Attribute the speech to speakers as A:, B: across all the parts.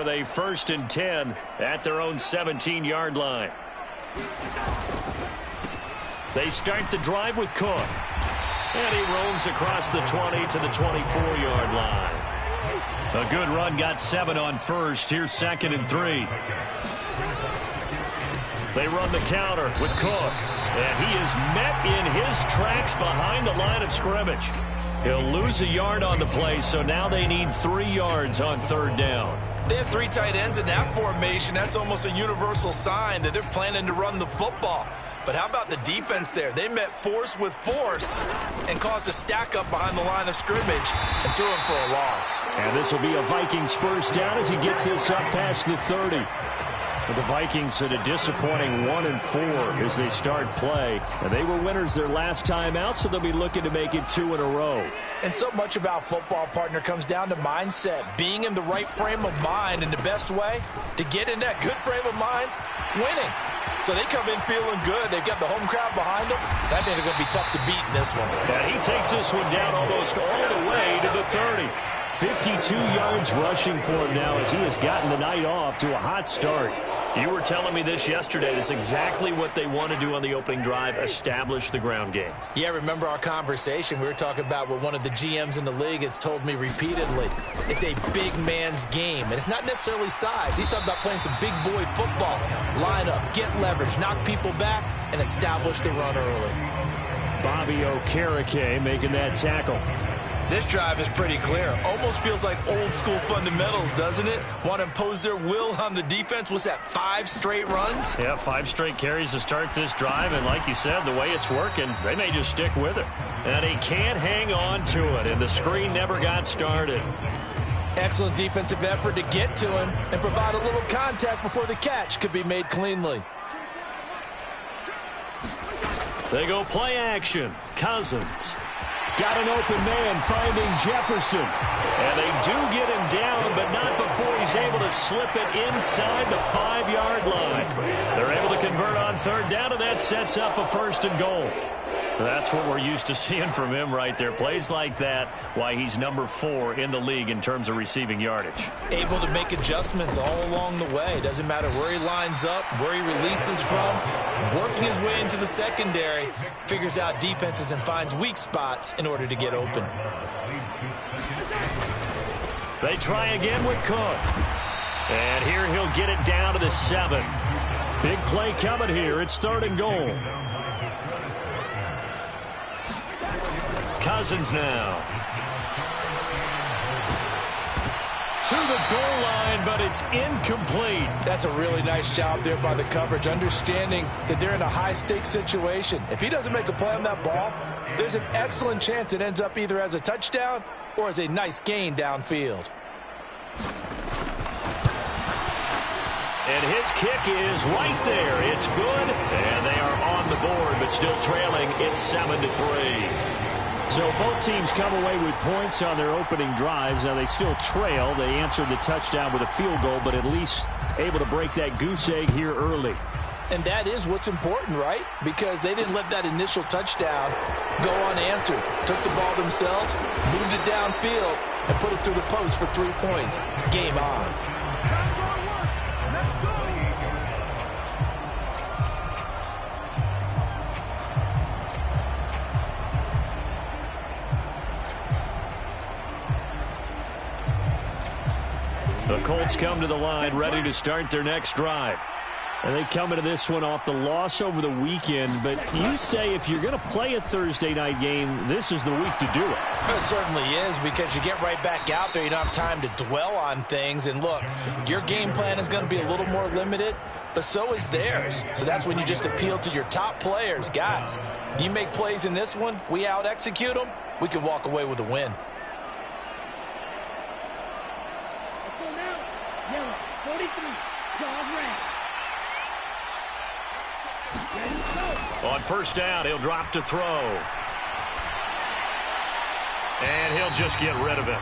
A: with a 1st and 10 at their own 17-yard line. They start the drive with Cook. And he roams across the 20 to the 24-yard line. A good run, got 7 on 1st. Here's 2nd and 3. They run the counter with Cook. And he is met in his tracks behind the line of scrimmage. He'll lose a yard on the play, so now they need 3 yards on 3rd down.
B: They have 3 tight ends in that formation. That's almost a universal sign that they're planning to run the football. But how about the defense there? They met force with force and caused a stack up behind the line of scrimmage and threw him for a loss.
A: And this will be a Vikings 1st down as he gets this up past the 30. But the Vikings at a disappointing 1-4 as they start play. And they were winners their last time out, so they'll be looking to make it 2 in a row.
B: And so much about football, partner, comes down to mindset. Being in the right frame of mind, and the best way to get in that good frame of mind, winning. So they come in feeling good. They've got the home crowd behind them. I think they're going to be tough to beat in this one.
A: And he takes this one down almost all the way to the 30. 52 yards rushing for him now as he has gotten the night off to a hot start. You were telling me this yesterday. This is exactly what they want to do on the opening drive, establish the ground game.
B: Yeah, remember our conversation? We were talking about what one of the GMs in the league has told me repeatedly. It's a big man's game, and it's not necessarily size. He's talking about playing some big boy football. Line up, get leverage, knock people back, and establish the run early.
A: Bobby Okereke making that tackle.
B: This drive is pretty clear. Almost feels like old school fundamentals, doesn't it? Want to impose their will on the defense. What's that, 5 straight runs?
A: Yeah, 5 straight carries to start this drive. And like you said, the way it's working, they may just stick with it. And he can't hang on to it. And the screen never got started.
B: Excellent defensive effort to get to him and provide a little contact before the catch could be made cleanly.
A: They go play action. Cousins. Got an open man finding Jefferson. And they do get him down, but not before he's able to slip it inside the 5-yard line. They're able to convert on 3rd down, and that sets up a 1st and goal. That's what we're used to seeing from him right there. Plays like that, why he's number 4 in the league in terms of receiving yardage.
B: Able to make adjustments all along the way. Doesn't matter where he lines up, where he releases from. Working his way into the secondary. Figures out defenses and finds weak spots in order to get open.
A: They try again with Cook. And here he'll get it down to the 7. Big play coming here. It's 3rd and goal. Cousins now. To the goal line, but it's incomplete.
B: That's a really nice job there by the coverage, understanding that they're in a high-stakes situation. If he doesn't make a play on that ball, there's an excellent chance it ends up either as a touchdown or as a nice gain downfield.
A: And his kick is right there. It's good, and they are on the board, but still trailing. It's 7-3. So both teams come away with points on their opening drives. Now they still trail. They answered the touchdown with a field goal, but at least able to break that goose egg here early.
B: And that is what's important, right? Because they didn't let that initial touchdown go unanswered. Took the ball themselves, moved it downfield, and put it through the post for 3 points. Game on.
A: The Colts come to the line ready to start their next drive. And they come into this one off the loss over the weekend. But you say if you're going to play a Thursday night game, this is the week to do it.
B: It certainly is, because you get right back out there. You don't have time to dwell on things. And look, your game plan is going to be a little more limited, but so is theirs. So that's when you just appeal to your top players. Guys, you make plays in this one, we out-execute them, we can walk away with a win.
A: On 1st down, he'll drop to throw. And he'll just get rid of it.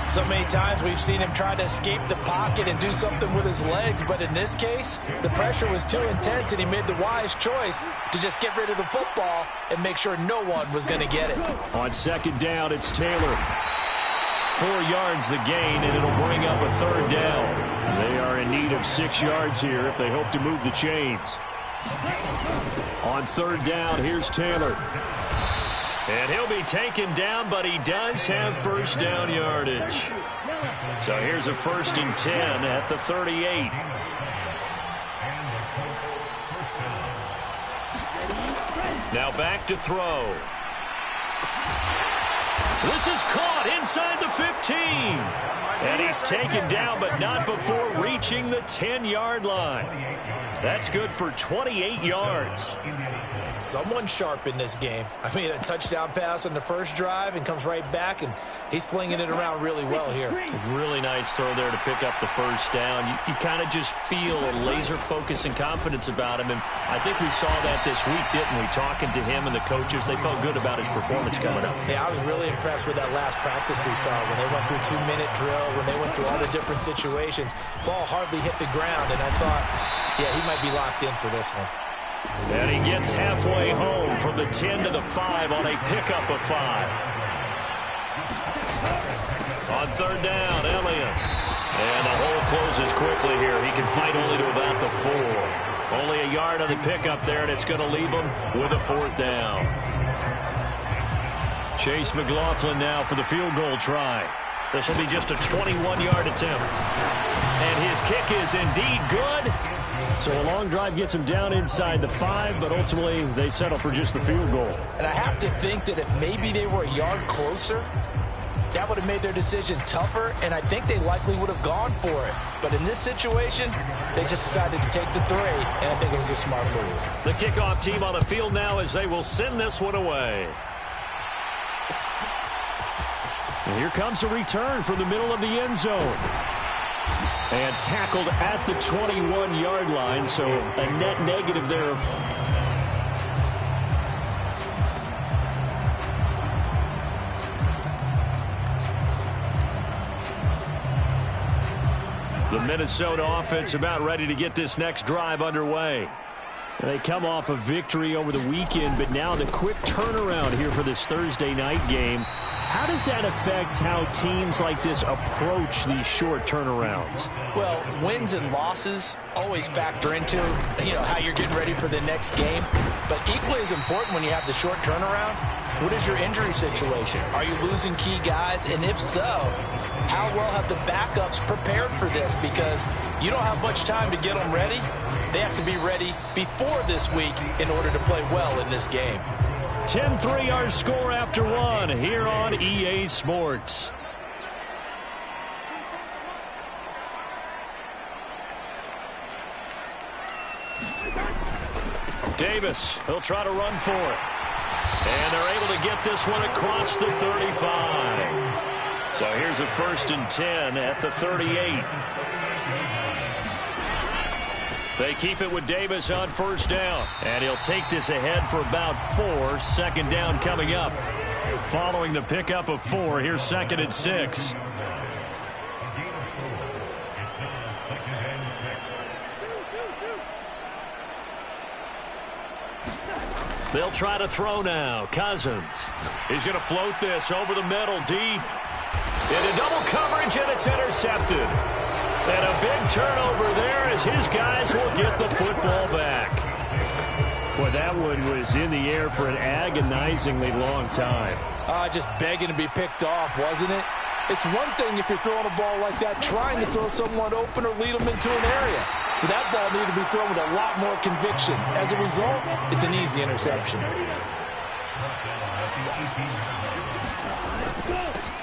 B: So many times we've seen him try to escape the pocket and do something with his legs, but in this case, the pressure was too intense and he made the wise choice to just get rid of the football and make sure no one was going to get it.
A: On 2nd down, it's Taylor. 4 yards the gain, and it'll bring up a 3rd down. They're in need of 6 yards here if they hope to move the chains. On third down, here's Taylor. And he'll be taken down, but he does have first down yardage. So here's a 1st and 10 at the 38. Now back to throw. This is caught inside the 15. And he's taken down, but not before reaching the 10-yard line. That's good for 28 yards.
B: Someone sharp in this game. I mean, a touchdown pass on the first drive and comes right back, and he's flinging it around really well here.
A: Really nice throw there to pick up the first down. You kind of just feel a laser focus and confidence about him, and I think we saw that this week, didn't we? Talking to him and the coaches, they felt good about his performance coming up.
B: Yeah, I was really impressed with that last practice we saw when they went through 2-minute drill, when they went through all the different situations. Ball hardly hit the ground, and I thought, yeah, he might be locked in for this one.
A: And he gets halfway home from the 10 to the 5 on a pickup of 5. On third down, Elliott. And the hole closes quickly here. He can fight only to about the 4. Only a yard on the pickup there, and it's going to leave him with a 4th down. Chase McLaughlin now for the field goal try. This will be just a 21-yard attempt. And his kick is indeed good. So a long drive gets him down inside the 5, but ultimately they settle for just the field goal.
B: And I have to think that if maybe they were a yard closer, that would have made their decision tougher, and I think they likely would have gone for it. But in this situation, they just decided to take the 3, and I think it was a smart move.
A: The kickoff team on the field now as they will send this one away. And here comes a return from the middle of the end zone. And tackled at the 21-yard line, so a net negative there. The Minnesota offense about ready to get this next drive underway. They come off a victory over the weekend, but now the quick turnaround here for this Thursday night game. How does that affect how teams like this approach these short turnarounds?
B: Well, wins and losses always factor into, how you're getting ready for the next game. But equally as important when you have the short turnaround, what is your injury situation? Are you losing key guys? And if so, how well have the backups prepared for this? Because you don't have much time to get them ready. They have to be ready before this week in order to play well in this game.
A: 10-3 our score after 1 here on EA Sports. Davis, he'll try to run for it. And they're able to get this one across the 35. So here's a 1st and 10 at the 38. They keep it with Davis on first down. And he'll take this ahead for about 4. 2nd down coming up. Following the pickup of 4, here's 2nd and 6. They'll try to throw now. Cousins. He's going to float this over the middle deep. Into double coverage, and it's intercepted. And a big turnover there as his guys will get the football back. Boy, that one was in the air for an agonizingly long time.
B: Just begging to be picked off, wasn't it? It's one thing if you're throwing a ball like that, trying to throw someone open or lead them into an area. But that ball needed to be thrown with a lot more conviction. As a result, it's an easy interception.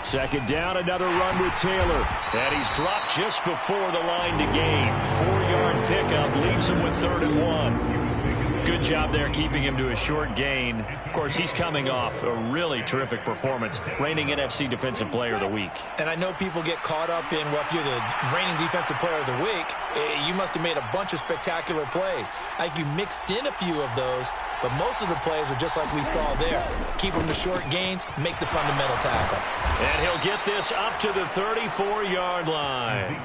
A: 2nd down, another run with Taylor. And he's dropped just before the line to gain. 4-yard pickup leaves him with 3rd and 1. Good job there keeping him to a short gain. Of course, he's coming off a really terrific performance, reigning NFC Defensive Player of the Week.
B: And I know people get caught up in, well, if you're the reigning Defensive Player of the Week, you must have made a bunch of spectacular plays. I think you mixed in a few of those, but most of the plays are just like we saw there. Keep them to short gains, make the fundamental tackle.
A: And he'll get this up to the 34-yard line.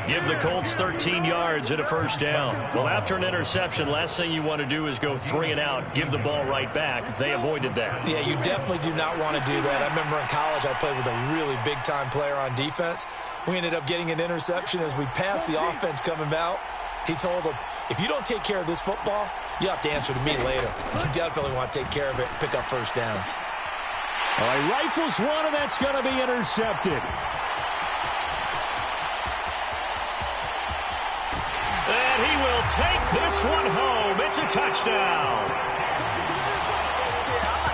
A: Give the Colts 13 yards and a 1st down. Well, after an interception, last thing you want to do is go 3 and out, give the ball right back. They avoided that.
B: Yeah, you definitely do not want to do that. I remember in college I played with a really big-time player on defense. We ended up getting an interception as we passed the offense coming out. He told them, if you don't take care of this football, you have to answer to me later. You definitely want to take care of it, pick up first downs.
A: All right, rifles one, and that's going to be intercepted. And he will take this one home. It's a touchdown.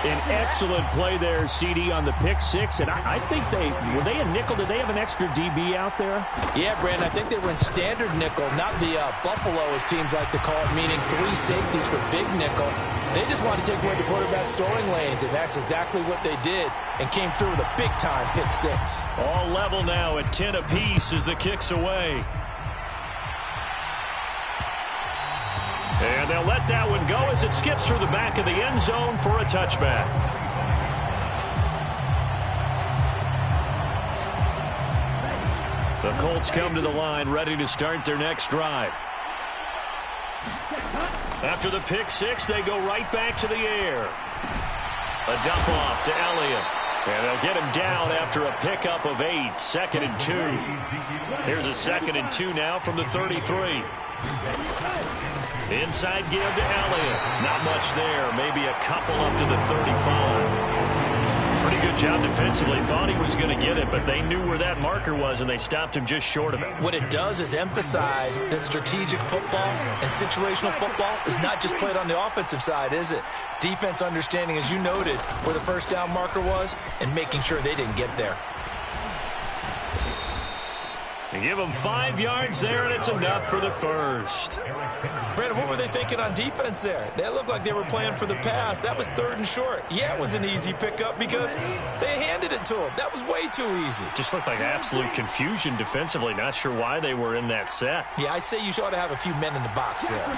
A: An excellent play there, CD, on the pick six. And I think were they a nickel? Did they have an extra DB out there?
B: Yeah, Brandon, I think they were in standard nickel, not the Buffalo, as teams like to call it, meaning 3 safeties for big nickel. They just wanted to take away the quarterback's throwing lanes, and that's exactly what they did, and came through with a big-time pick six.
A: All level now at 10 apiece as the kick's away. And they'll let that one go as it skips through the back of the end zone for a touchback. The Colts come to the line, ready to start their next drive. After the pick six, they go right back to the air. A dump off to Elliott. And they'll get him down after a pickup of 8, 2nd and 2. Here's a 2nd and 2 now from the 33. Inside give to Elliott. Not much there. Maybe a couple up to the 35. Pretty good job defensively. Thought he was going to get it, but they knew where that marker was, and they stopped him just short of it.
B: What it does is emphasize that strategic football and situational football is not just played on the offensive side, is it? Defense understanding, as you noted, where the first down marker was and making sure they didn't get there.
A: You give them 5 yards there, and it's enough for the first.
B: Brandon, what were they thinking on defense there? They looked like they were playing for the pass. That was 3rd and short. Yeah, it was an easy pickup because they handed it to them. That was way too easy.
A: Just looked like absolute confusion defensively. Not sure why they were in that set.
B: Yeah, I'd say you ought to have a few men in the box there.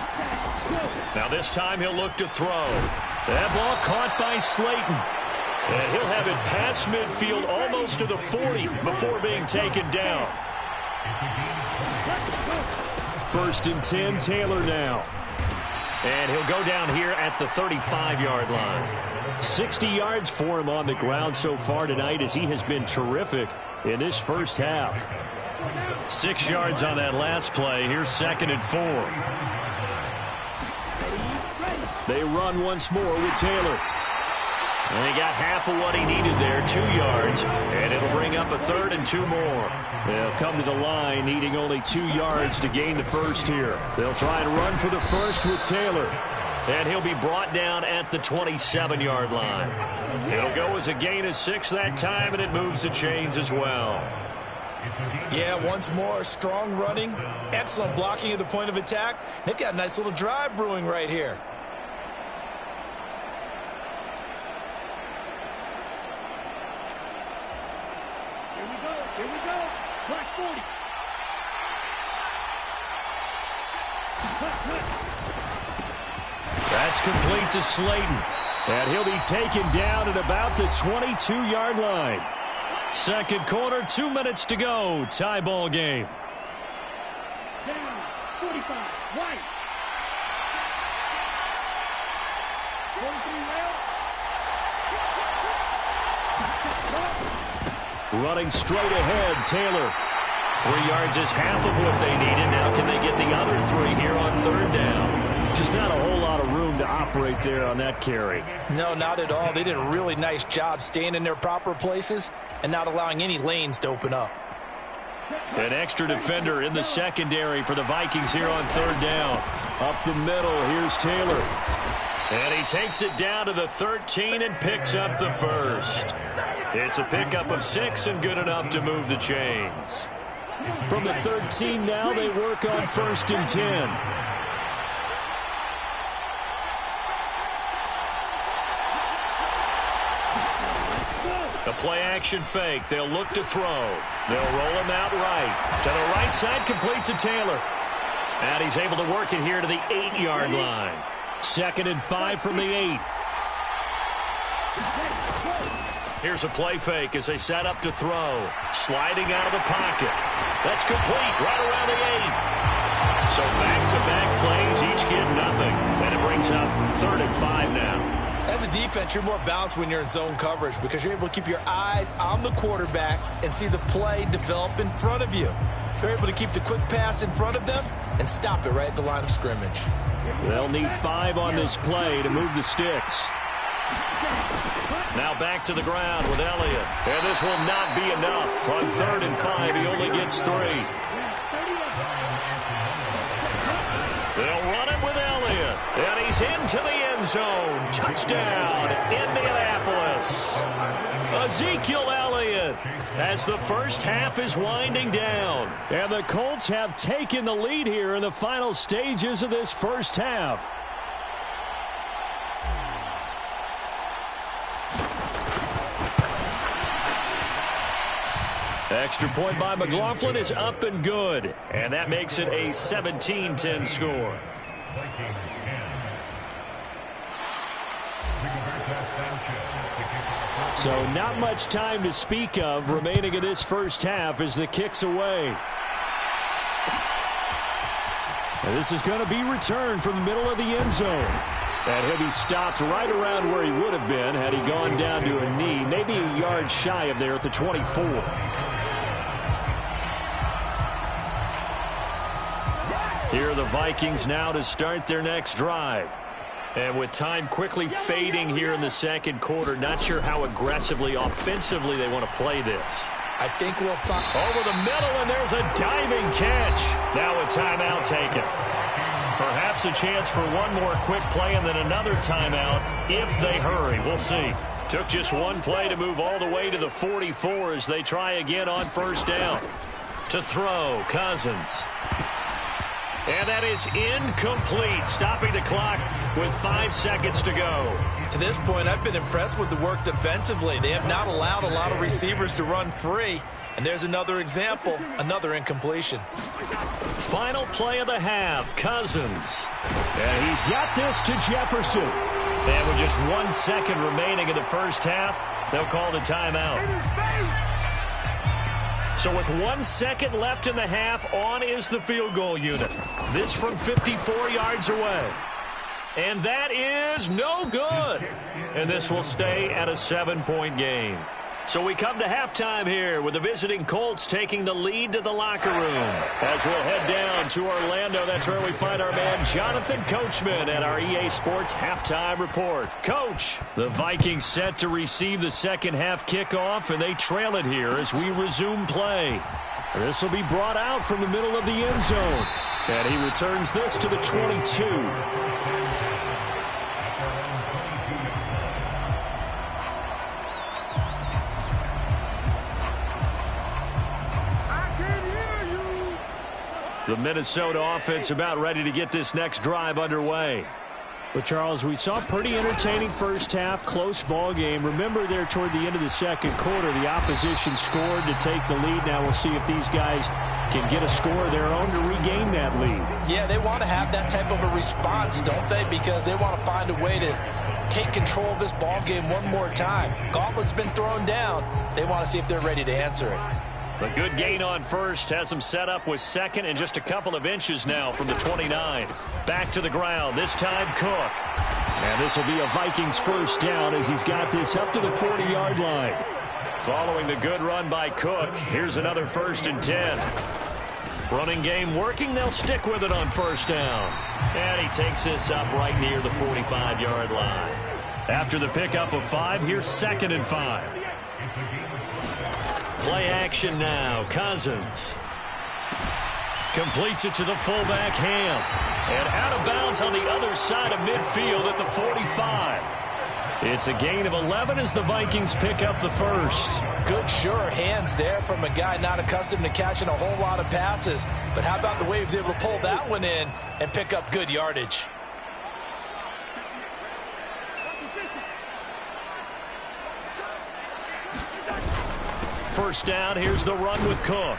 A: Now this time he'll look to throw. That ball caught by Slayton. And he'll have it past midfield almost to the 40 before being taken down. 1st and 10, Taylor now. And he'll go down here at the 35-yard line. 60 yards for him on the ground so far tonight as he has been terrific in this first half. 6 yards on that last play. Here's 2nd and 4. They run once more with Taylor. And he got half of what he needed there, 2 yards, and it'll bring up a 3rd and 2 more. They'll come to the line needing only 2 yards to gain the first here. They'll try and run for the first with Taylor. And he'll be brought down at the 27-yard line. It'll go as a gain of 6 that time, and it moves the chains as well.
B: Yeah, once more, strong running, excellent blocking at the point of attack. They've got a nice little drive brewing right here.
A: That's complete to Slayton. And he'll be taken down at about the 22-yard line. Second quarter, 2 minutes to go. Tie ball game.
C: Down, 45, right. 43 left.
A: Running straight ahead, Taylor. 3 yards is half of what they needed. Now can they get the other 3 here on 3rd down? Just not a whole lot of room to operate there on that carry.
B: No, not at all. They did a really nice job staying in their proper places and not allowing any lanes to open up.
A: An extra defender in the secondary for the Vikings here on 3rd down. Up the middle, here's Taylor. And he takes it down to the 13 and picks up the first. It's a pickup of 6 and good enough to move the chains. From the 13 now, they work on 1st and 10. The play-action fake. They'll look to throw. They'll roll him out right. To the right side, complete to Taylor. And he's able to work it here to the 8-yard line. 2nd and 5 from the 8. Here's a play fake as they set up to throw. Sliding out of the pocket. That's complete right around the 8. So back-to-back plays, each get nothing. And it brings up 3rd and 5 now.
B: As a defense, you're more balanced when you're in zone coverage because you're able to keep your eyes on the quarterback and see the play develop in front of you. They're able to keep the quick pass in front of them and stop it right at the line of scrimmage.
A: They'll need 5 on this play to move the sticks. Now back to the ground with Elliott. And this will not be enough. On 3rd and 5, he only gets 3. They'll run it with Elliott. And he's into the end zone. Touchdown, Indianapolis. Ezekiel Elliott as the first half is winding down. And the Colts have taken the lead here in the final stages of this first half. Extra point by McLaughlin is up and good. And that makes it a 17-10 score. So not much time to speak of remaining in this first half as the kick's away. And this is going to be returned from the middle of the end zone. And he'll be stopped right around where he would have been had he gone down to a knee, maybe a yard shy of there at the 24. Here are the Vikings now to start their next drive. And with time quickly fading here in the second quarter, not sure how aggressively, offensively they want to play this.
B: I think we'll find
A: over the middle, and there's a diving catch. Now a timeout taken. Perhaps a chance for one more quick play and then another timeout if they hurry. We'll see. Took just one play to move all the way to the 44 as they try again on first down. To throw, Cousins. And that is incomplete, stopping the clock with 5 seconds to go.
B: To this point, I've been impressed with the work defensively. They have not allowed a lot of receivers to run free. And there's another example, another incompletion.
A: Final play of the half, Cousins. And he's got this to Jefferson. And with just 1 second remaining in the first half, they'll call the timeout. So with 1 second left in the half, on is the field goal unit. This from 54 yards away. And that is no good. And this will stay at a 7-point game. So we come to halftime here with the visiting Colts taking the lead to the locker room. As we'll head down to Orlando, that's where we find our man Jonathan Coachman at our EA Sports Halftime Report. Coach, the Vikings set to receive the second half kickoff, and they trail it here as we resume play. This will be brought out from the middle of the end zone. And he returns this to the 22. The Minnesota offense about ready to get this next drive underway. But, Charles, we saw a pretty entertaining first half, close ball game. Remember there toward the end of the second quarter, the opposition scored to take the lead. Now we'll see if these guys can get a score of their own to regain that lead.
B: Yeah, they want to have that type of a response, don't they? Because they want to find a way to take control of this ball game one more time. Gauntlet's been thrown down. They want to see if they're ready to answer it.
A: A good gain on first has them set up with second and just a couple of inches now from the 29. Back to the ground, this time Cook. And this will be a Vikings first down as he's got this up to the 40-yard line. Following the good run by Cook, here's another 1st and 10. Running game working, they'll stick with it on first down. And he takes this up right near the 45-yard line. After the pickup of 5, here's 2nd and 5. Play action now. Cousins completes it to the fullback, Ham. And out of bounds on the other side of midfield at the 45. It's a gain of 11 as the Vikings pick up the first.
B: Good, sure hands there from a guy not accustomed to catching a whole lot of passes. But how about the way he was able to pull that one in and pick up good yardage?
A: First down, here's the run with Cook.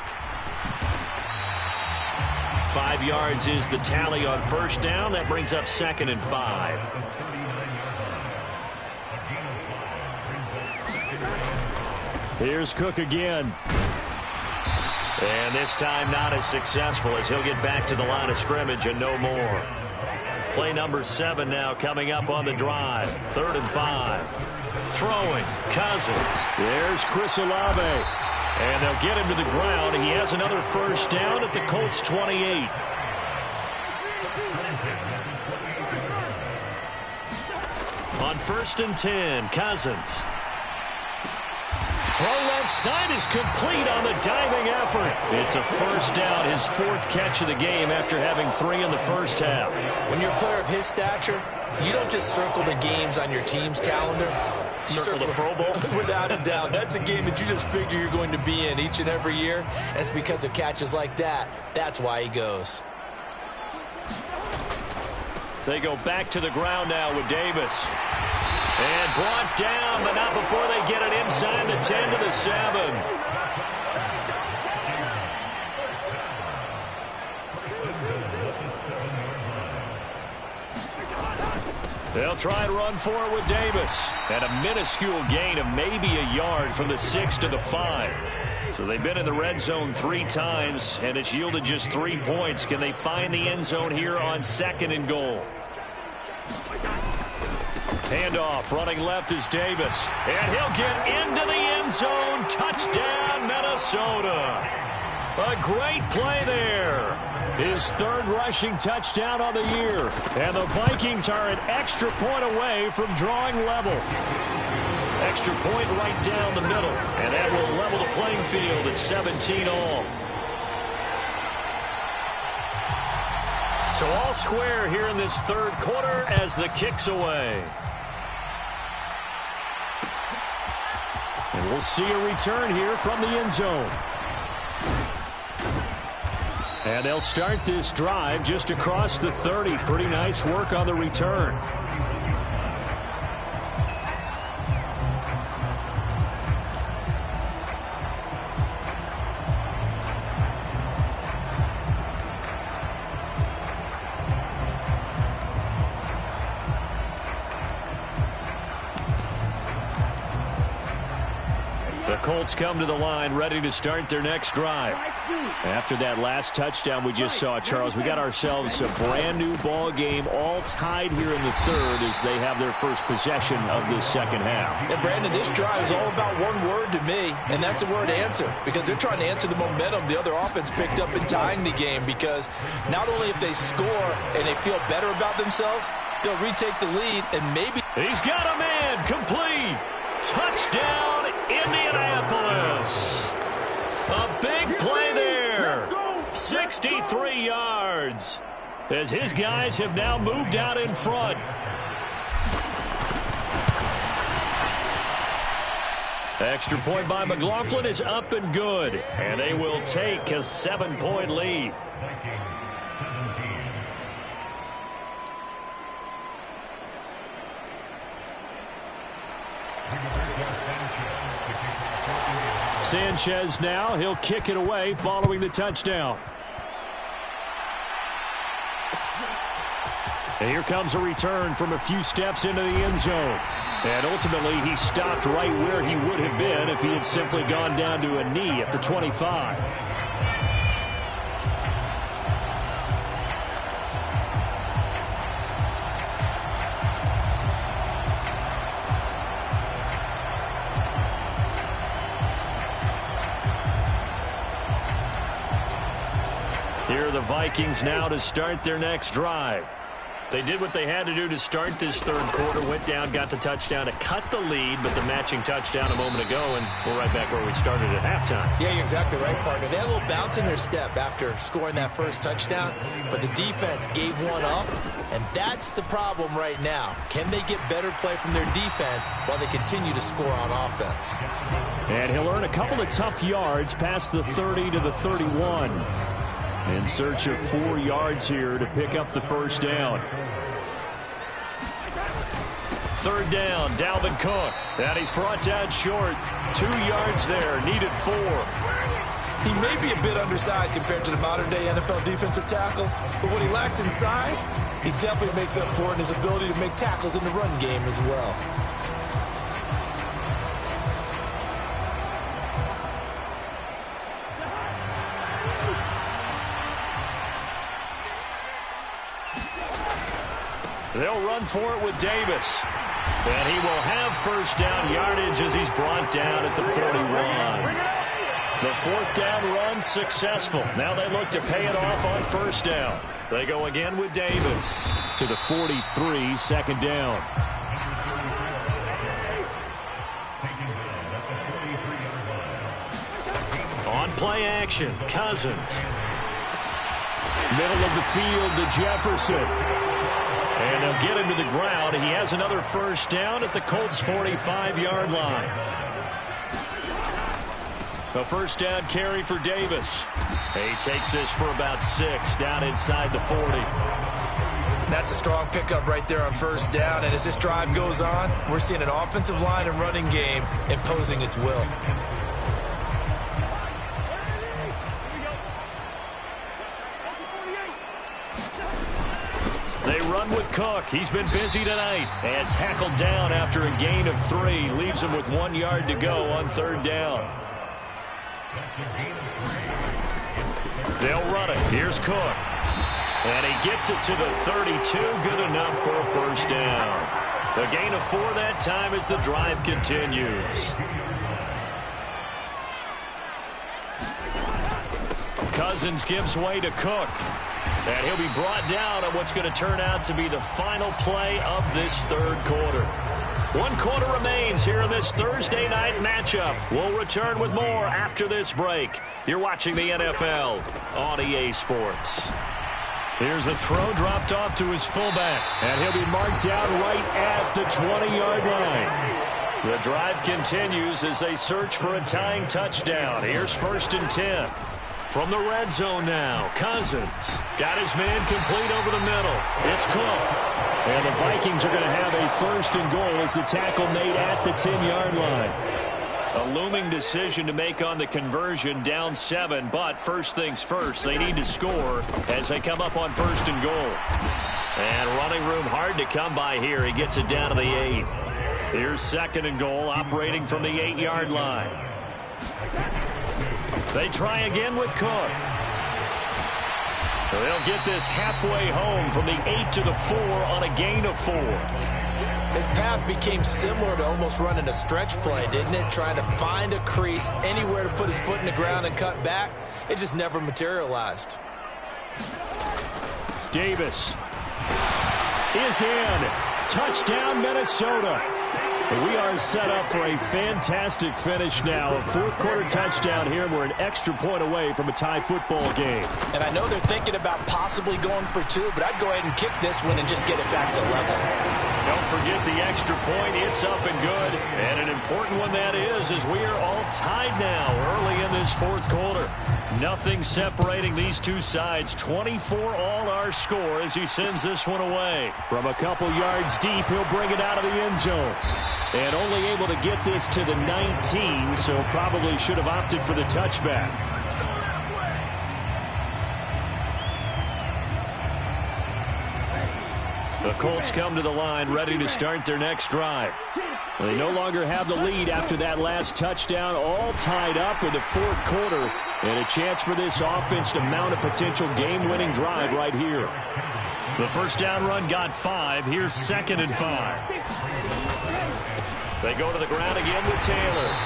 A: 5 yards is the tally on first down. That brings up 2nd and 5. Here's Cook again. And this time not as successful as he'll get back to the line of scrimmage and no more. Play number 7 now coming up on the drive. 3rd and 5. Throwing, Cousins. There's Chris Olave. And they'll get him to the ground. He has another first down at the Colts 28. On 1st and 10, Cousins. Throw left side is complete on the diving effort. It's a first down, his 4th catch of the game after having 3 in the first half.
B: When you're a player of his stature, you don't just circle the games on your team's calendar. You
A: circle the Pro Bowl?
B: Without a doubt. That's a game that you just figure you're going to be in each and every year. And it's because of catches like that. That's why he goes.
A: They go back to the ground now with Davis. And brought down, but not before they get it inside the 10 to the 7. They'll try and run for it with Davis. And a minuscule gain of maybe a yard from the 6 to the 5. So they've been in the red zone 3 times, and it's yielded just 3 points. Can they find the end zone here on 2nd and goal? Handoff, running left is Davis. And he'll get into the end zone. Touchdown, Minnesota. A great play there. His 3rd rushing touchdown on the year. And the Vikings are an extra point away from drawing level. Extra point right down the middle. And that will level the playing field at 17 all. So all square here in this 3rd quarter as the kick's away. And we'll see a return here from the end zone. And they'll start this drive just across the 30. Pretty nice work on the return. The Colts come to the line ready to start their next drive. After that last touchdown we just saw, Charles, we got ourselves a brand new ball game, all tied here in the 3rd as they have their first possession of this 2nd half.
B: And Brandon, this drive is all about one word to me, and that's the word answer, because they're trying to answer the momentum the other offense picked up in tying the game, because not only if they score and they feel better about themselves, they'll retake the lead and maybe...
A: He's got a man, complete. Touchdown, Indianapolis. A big play there. 63 yards. As his guys have now moved out in front. Extra point by McLaughlin is up and good. And they will take a 7-point lead. Sanchez now, he'll kick it away following the touchdown. And here comes a return from a few steps into the end zone. And ultimately he stopped right where he would have been if he had simply gone down to a knee at the 25. Here are the Vikings now to start their next drive. They did what they had to do to start this 3rd quarter, went down, got the touchdown to cut the lead, but the matching touchdown a moment ago, and we're right back where we started at halftime.
B: Yeah, you're exactly right, partner. They had a little bounce in their step after scoring that first touchdown, but the defense gave one up, and that's the problem right now. Can they get better play from their defense while they continue to score on offense?
A: And he'll earn a couple of tough yards past the 30 to the 31. In search of 4 yards here to pick up the first down. 3rd down, Dalvin Cook. And he's brought down short. 2 yards there, needed 4.
B: He may be a bit undersized compared to the modern-day NFL defensive tackle, but what he lacks in size, he definitely makes up for in his ability to make tackles in the run game as well.
A: They'll run for it with Davis. And he will have first down yardage as he's brought down at the 41. The fourth down run successful. Now they look to pay it off on first down. They go again with Davis. To the 43, second down. On play action, Cousins. Middle of the field to Jefferson. And they'll get him to the ground. He has another first down at the Colts' 45-yard line. A first down carry for Davis. He takes this for about 6 down inside the 40.
B: That's a strong pickup right there on first down. And as this drive goes on, we're seeing an offensive line and running game imposing its will.
A: They run with Cook. He's been busy tonight. And tackled down after a gain of 3. Leaves him with 1 yard to go on third down. They'll run it. Here's Cook. And he gets it to the 32. Good enough for a first down. A gain of 4 that time as the drive continues. Cousins gives way to Cook. And he'll be brought down on what's going to turn out to be the final play of this third quarter. 1 quarter remains here in this Thursday night matchup. We'll return with more after this break. You're watching the NFL on EA Sports. Here's a throw dropped off to his fullback. And he'll be marked down right at the 20-yard line. The drive continues as they search for a tying touchdown. Here's 1st and 10. From the red zone now, Cousins got his man complete over the middle. It's Cook. And the Vikings are going to have a 1st and goal as the tackle made at the 10-yard line. A looming decision to make on the conversion, down 7, but first things first, they need to score as they come up on 1st and goal. And running room hard to come by here. He gets it down to the 8. Here's 2nd and goal, operating from the 8-yard line. They try again with Cook. They'll get this halfway home from the 8 to the 4 on a gain of 4.
B: His path became similar to almost running a stretch play, didn't it? Trying to find a crease, anywhere to put his foot in the ground and cut back. It just never materialized.
A: Davis is in. Touchdown, Minnesota. We are set up for a fantastic finish now. A 4th quarter touchdown here. We're an extra point away from a tie football game.
B: And I know they're thinking about possibly going for 2, but I'd go ahead and kick this one and just get it back to level.
A: Don't forget the extra point. It's up and good. And an important one that is, as we are all tied now early in this 4th quarter. Nothing separating these two sides. 24 all our score as he sends this one away. From a couple yards deep, he'll bring it out of the end zone. And only able to get this to the 19, so probably should have opted for the touchback. The Colts come to the line ready to start their next drive. They no longer have the lead after that last touchdown, all tied up in the 4th quarter. And a chance for this offense to mount a potential game-winning drive right here. The first down run got 5. Here's 2nd and 5. They go to the ground again with Taylor.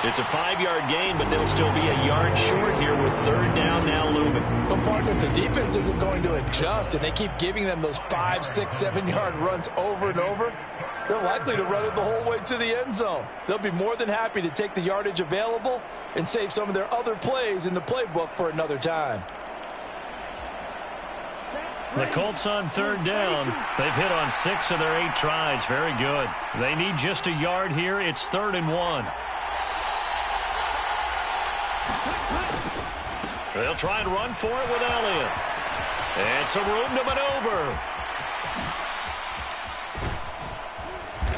A: It's a 5-yard gain, but they'll still be a yard short here with 3rd down now looming.
B: But partner, the defense isn't going to adjust, and they keep giving them those 5, 6, 7-yard runs over and over. They're likely to run it the whole way to the end zone. They'll be more than happy to take the yardage available and save some of their other plays in the playbook for another time.
A: The Colts on 3rd down. They've hit on 6 of their 8 tries. Very good. They need just a yard here. It's 3rd and 1. They'll try and run for it with Elliott. And some room to maneuver.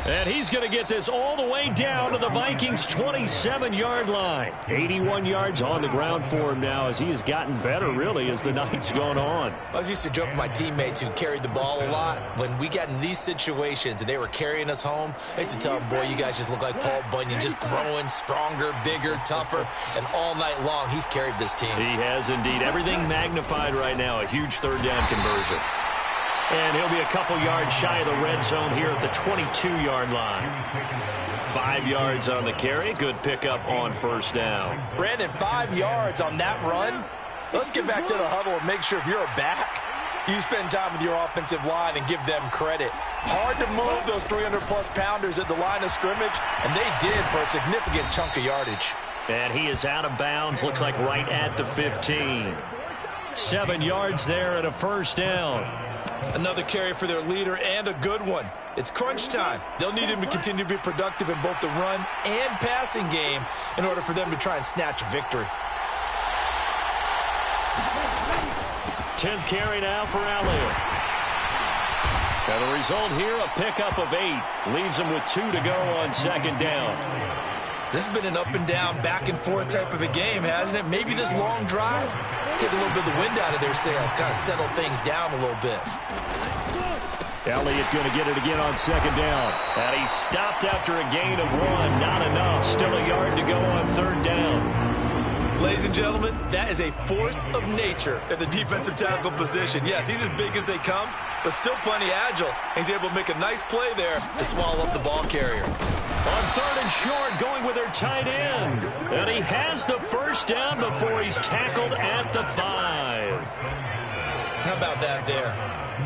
A: And he's going to get this all the way down to the Vikings' 27-yard line. 81 yards on the ground for him now as he has gotten better, really, as the night's gone on.
B: I was used to joke with my teammates who carried the ball a lot. When we got in these situations and they were carrying us home, I used to tell them, boy, you guys just look like Paul Bunyan, just growing stronger, bigger, tougher. And all night long, he's carried this team.
A: He has indeed. Everything magnified right now. A huge 3rd down conversion. And he'll be a couple yards shy of the red zone here at the 22-yard line. 5 yards on the carry. Good pickup on first down.
B: Brandon, 5 yards on that run. Let's get back to the huddle and make sure if you're a back, you spend time with your offensive line and give them credit. Hard to move those 300-plus pounders at the line of scrimmage, and they did for a significant chunk of yardage.
A: And he is out of bounds, looks like right at the 15. 7 yards there and a first down.
B: Another carry for their leader and a good one. It's crunch time. They'll need him to continue to be productive in both the run and passing game in order for them to try and snatch a victory.
A: 10th carry now for Elliott. And the result here, a pickup of 8. Leaves them with 2 to go on second down.
B: This has been an up-and-down, back-and-forth type of a game, hasn't it? Maybe this long drive, take a little bit of the wind out of their sails, kind of settle things down a little bit.
A: Elliott going to get it again on second down. And he stopped after a gain of 1. Not enough. Still a yard to go on third down.
B: Ladies and gentlemen, that is a force of nature at the defensive tackle position. Yes, he's as big as they come, but still plenty agile. He's able to make a nice play there to swallow up the ball carrier.
A: On third and short, going with their tight end. And he has the first down before he's tackled at the 5.
B: How about that there?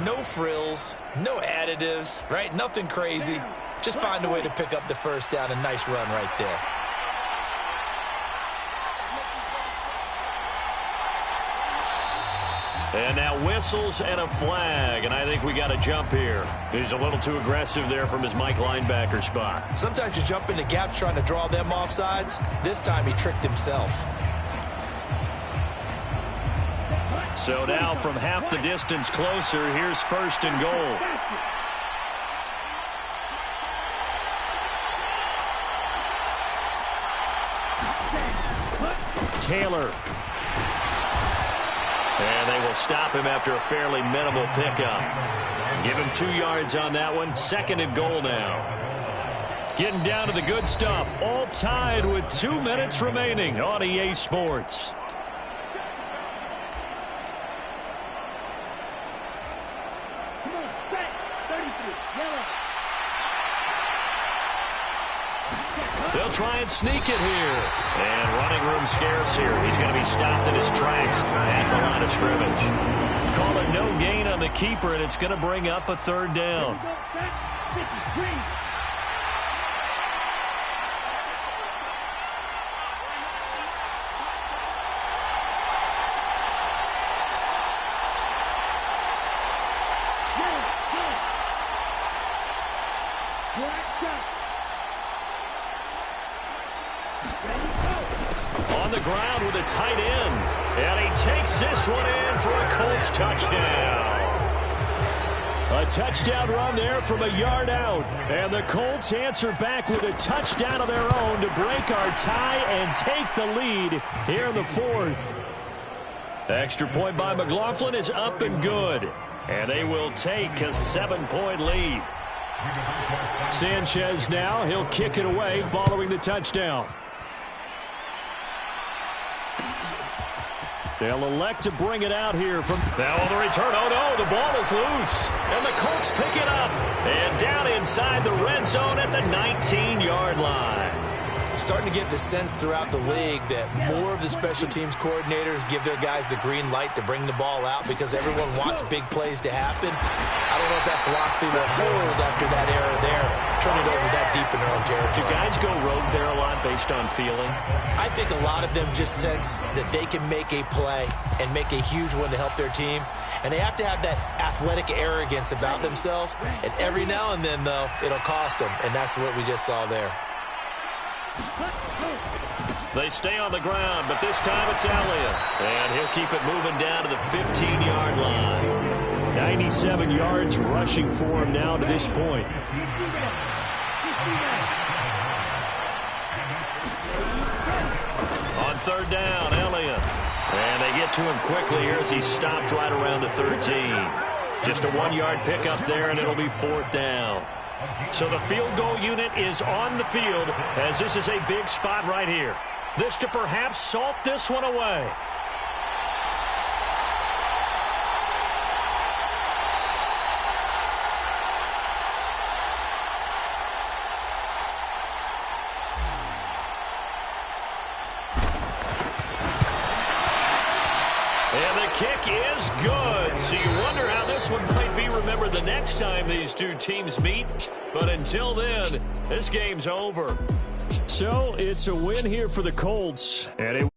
B: No frills, no additives, right? Nothing crazy. Just find a way to pick up the first down. A nice run right there.
A: And now whistles and a flag, and I think we got a jump here. He's a little too aggressive there from his Mike linebacker spot.
B: Sometimes you jump into gaps trying to draw them off sides. This time he tricked himself.
A: So now from half the distance closer, here's first and goal. Taylor. And they will stop him after a fairly minimal pickup. Give him 2 yards on that one. Second and goal now. Getting down to the good stuff. All tied with 2 minutes remaining on EA Sports. They'll try and sneak it here. And running room scarce here. He's going to be stopped in his tracks at the line of scrimmage. Call it no gain on the keeper, and it's going to bring up a third down. On the ground with a tight end. And he takes this one in for a Colts touchdown. A touchdown run there from a yard out. And the Colts answer back with a touchdown of their own to break our tie and take the lead here in the fourth. Extra point by McLaughlin is up and good. And they will take a 7-point lead. Sanchez now, he'll kick it away following the touchdown. They'll elect to bring it out here from now on the return. Oh no, the ball is loose. And the Colts pick it up. And down inside the red zone at the 19-yard line.
B: Starting to get the sense throughout the league that more of the special teams coordinators give their guys the green light to bring the ball out because everyone wants big plays to happen. I don't know if that philosophy will hold after that error there. Turn it over that deep in their own territory.
A: Do guys go rogue there a lot based on feeling?
B: I think a lot of them just sense that they can make a play and make a huge one to help their team. And they have to have that athletic arrogance about themselves. And every now and then, though, it'll cost them. And that's what we just saw there.
A: They stay on the ground, but this time it's Elliott. And he'll keep it moving down to the 15-yard line. 97 yards rushing for him now to this point. On third down, Elliott. And they get to him quickly here as he stops right around the 13. Just a 1-yard pickup there, and it'll be fourth down. So the field goal unit is on the field as this is a big spot right here. This to perhaps salt this one away. So you wonder how this one might be remembered the next time these two teams meet. But until then, this game's over. So it's a win here for the Colts. And it